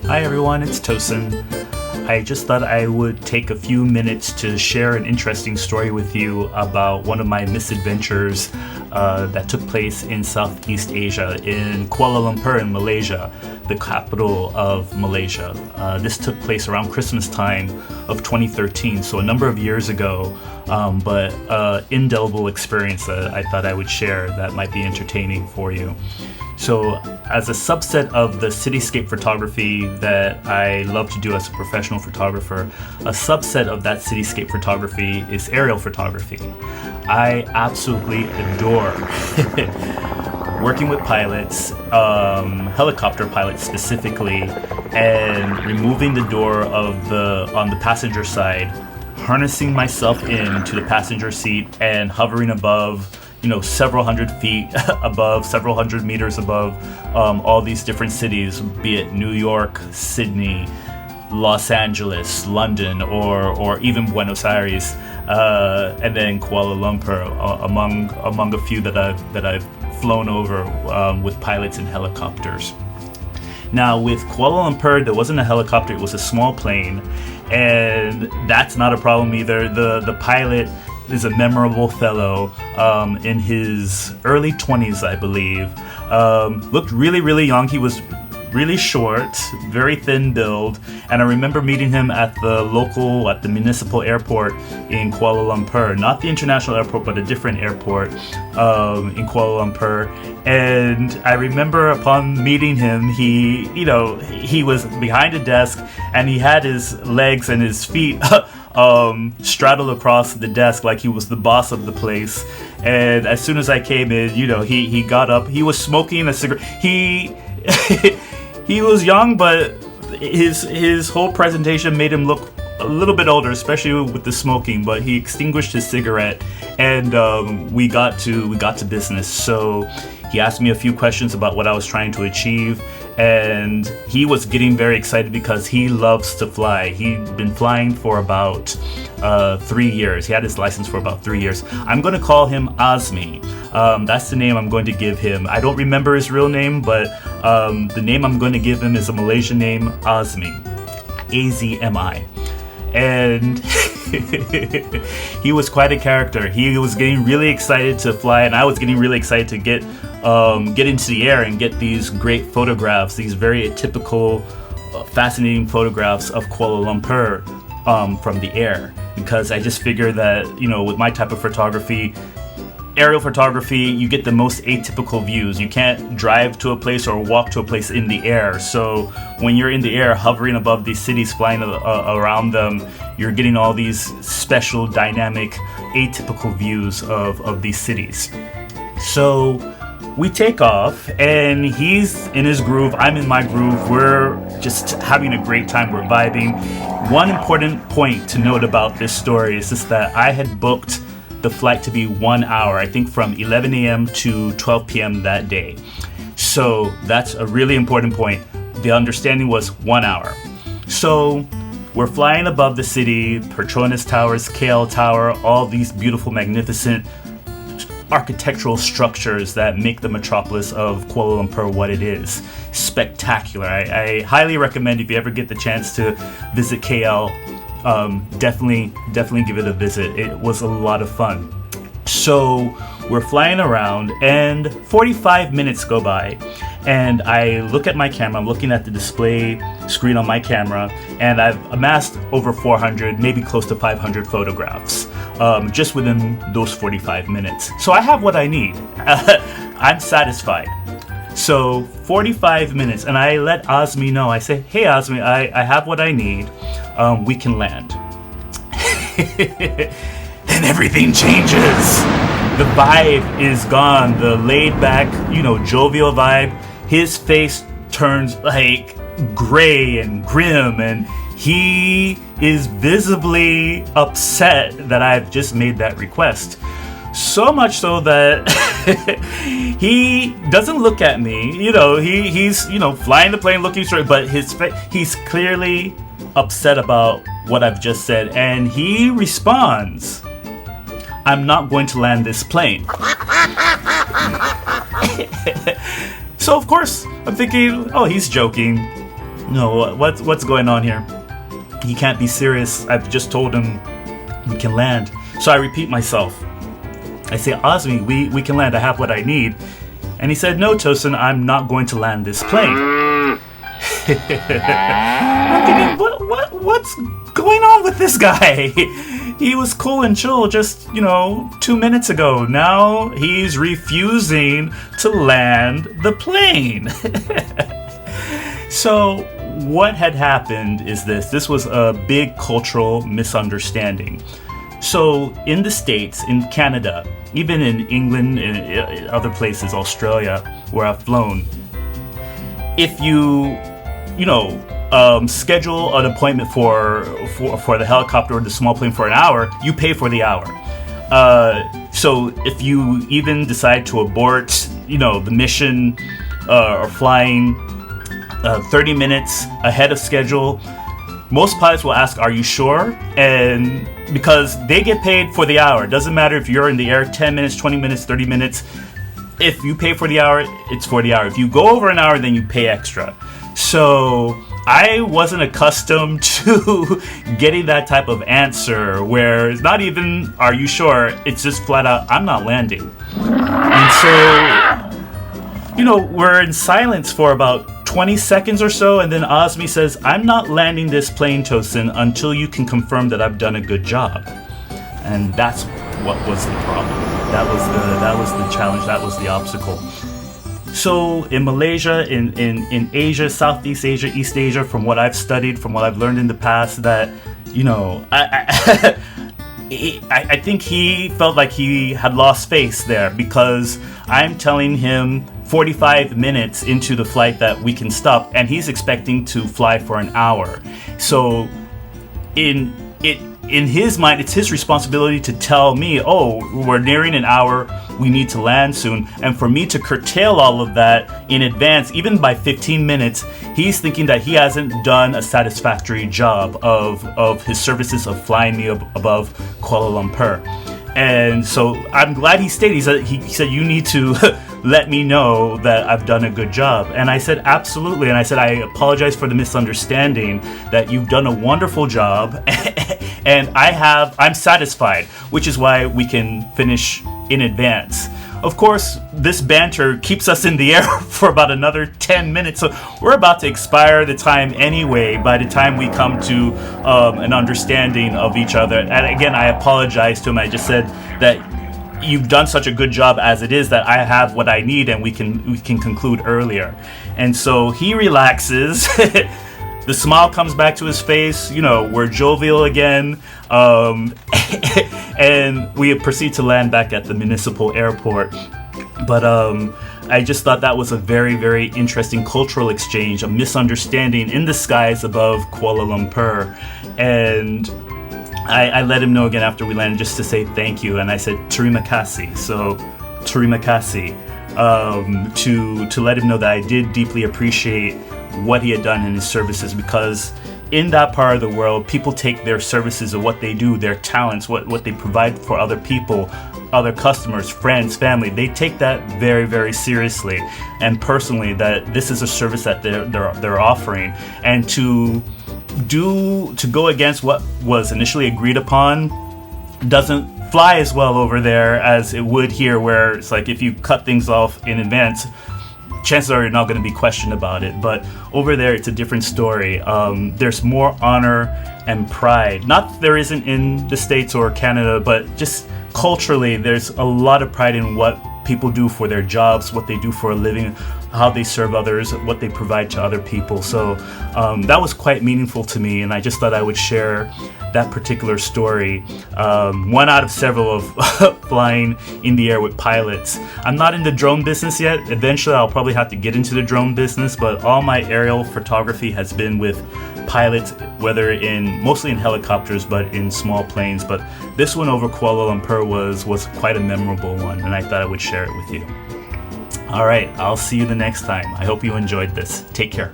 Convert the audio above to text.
Hi everyone, it's Tosin. I just thought I would take a few minutes to share an interesting story with you about one of my misadventures that took place in Southeast Asia, in Kuala Lumpur in Malaysia, the capital of Malaysia. This took place around Christmas time of 2013, so a number of years ago, but indelible experience that I thought I would share that might be entertaining for you. So as a subset of the cityscape photography that I love to do as a professional photographer, a subset of that cityscape photography is aerial photography. I absolutely adore working with pilots, helicopter pilots specifically, and removing the door on the passenger side, harnessing myself into the passenger seat and hovering above, several hundred feet above, several hundred meters above all these different cities, be it New York, Sydney, Los Angeles, London, or even Buenos Aires, and then Kuala Lumpur, among a few that I've flown over with pilots and helicopters. Now with Kuala Lumpur, there wasn't a helicopter; it was a small plane, and that's not a problem either. The pilot is a memorable fellow in his early 20s, I believe. Looked really, really young. He was really short, very thin build, and I remember meeting him at the municipal airport in Kuala Lumpur, not the international airport, but a different airport in Kuala Lumpur. And I remember upon meeting him, he was behind a desk and he had his legs and his feet straddled across the desk like he was the boss of the place. And as soon as I came in, he got up. He was smoking a cigarette. He was young, but his whole presentation made him look a little bit older, especially with the smoking. But he extinguished his cigarette, and we got to business. So he asked me a few questions about what I was trying to achieve, and he was getting very excited because he loves to fly. He'd been flying for about 3 years. He had his license for about 3 years. I'm going to call him Azmi. That's the name I'm going to give him. I don't remember his real name, but the name I'm going to give him is a Malaysian name, Azmi. A-Z-M-I. And he was quite a character. He was getting really excited to fly, and I was getting really excited to get into the air and get these great photographs, these very atypical, fascinating photographs of Kuala Lumpur from the air. Because I just figured that, with my type of photography, aerial photography, you get the most atypical views. You can't drive to a place or walk to a place in the air. So when you're in the air, hovering above these cities, flying around them, you're getting all these special, dynamic, atypical views of these cities. So we take off, and he's in his groove, I'm in my groove. We're just having a great time, we're vibing. One important point to note about this story is just that I had booked the flight to be 1 hour, I think from 11 a.m. to 12 p.m. that day. So that's a really important point. The understanding was 1 hour. So we're flying above the city, Petronas Towers, KL Tower, all these beautiful, magnificent architectural structures that make the metropolis of Kuala Lumpur what it is. Spectacular. I highly recommend, if you ever get the chance to visit KL, definitely give it a visit. It was a lot of fun. So we're flying around, and 45 minutes go by, and I look at my camera. I'm looking at the display screen on my camera, and I've amassed over 400, maybe close to 500 photographs just within those 45 minutes. So I have what I need. I'm satisfied. So 45 minutes, and I let Azmi know. I say, hey Azmi, I have what I need. We can land. Then everything changes. The vibe is gone. The laid back, jovial vibe. His face turns like gray and grim, and he is visibly upset that I've just made that request. So much so that he doesn't look at me. He's flying the plane looking straight, but he's clearly upset about what I've just said, and he responds, I'm not going to land this plane. So of course, I'm thinking, oh, he's joking. No, what's going on here? He can't be serious. I've just told him we can land. So I repeat myself. I say, Osmi, we can land. I have what I need. And he said, no, Tosin, I'm not going to land this plane. I'm thinking, what's going on with this guy? He was cool and chill just, 2 minutes ago. Now he's refusing to land the plane. So what had happened is this was a big cultural misunderstanding. So in the States, in Canada, even in England and other places, Australia, where I've flown, if you schedule an appointment for the helicopter or the small plane for an hour, you pay for the hour. So if you even decide to abort, the mission or flying 30 minutes ahead of schedule, most pilots will ask, are you sure? And because they get paid for the hour. It doesn't matter if you're in the air 10 minutes, 20 minutes, 30 minutes. If you pay for the hour, it's for the hour. If you go over an hour, then you pay extra. So I wasn't accustomed to getting that type of answer where it's not even, are you sure? It's just flat out, I'm not landing. And so, we're in silence for about 20 seconds or so, and then Osmi says, I'm not landing this plane, Tosin, until you can confirm that I've done a good job. And that's what was the problem. That was the challenge, that was the obstacle. So in Malaysia, in Asia, Southeast Asia, East Asia, from what I've studied, from what I've learned in the past, that, I think he felt like he had lost face there, because I'm telling him 45 minutes into the flight that we can stop, and he's expecting to fly for an hour. So in his mind, it's his responsibility to tell me, oh, we're nearing an hour, we need to land soon. And for me to curtail all of that in advance, even by 15 minutes, he's thinking that he hasn't done a satisfactory job of his services of flying me above Kuala Lumpur. And so I'm glad he stayed. He said, you need to let me know that I've done a good job. And I said, absolutely. And I said, I apologize for the misunderstanding, that you've done a wonderful job. And I'm satisfied, which is why we can finish in advance. Of course, this banter keeps us in the air for about another 10 minutes. So we're about to expire the time anyway by the time we come to an understanding of each other. And again, I apologize to him. I just said that you've done such a good job as it is, that I have what I need and we can conclude earlier. And so he relaxes. The smile comes back to his face. We're jovial again. And we proceed to land back at the municipal airport. But I just thought that was a very, very interesting cultural exchange, a misunderstanding in the skies above Kuala Lumpur. And I let him know again after we landed, just to say thank you. And I said, terima kasih. So, terima kasih. To let him know that I did deeply appreciate what he had done in his services, because in that part of the world, people take their services of what they do, their talents, what they provide for other people, other customers, friends, family. They take that very, very seriously and personally, that this is a service that they're offering. And to go against what was initially agreed upon doesn't fly as well over there as it would here, where it's like if you cut things off in advance, chances are you're not going to be questioned about it. But over there, it's a different story. There's more honor and pride. Not that there isn't in the States or Canada, but just culturally, there's a lot of pride in what people do for their jobs, what they do for a living, how they serve others, what they provide to other people. So that was quite meaningful to me, and I just thought I would share that particular story. One out of several of flying in the air with pilots. I'm not in the drone business yet. Eventually, I'll probably have to get into the drone business, but all my aerial photography has been with pilots, mostly in helicopters, but in small planes. But this one over Kuala Lumpur was quite a memorable one, and I thought I would share it with you. All right, I'll see you the next time. I hope you enjoyed this. Take care.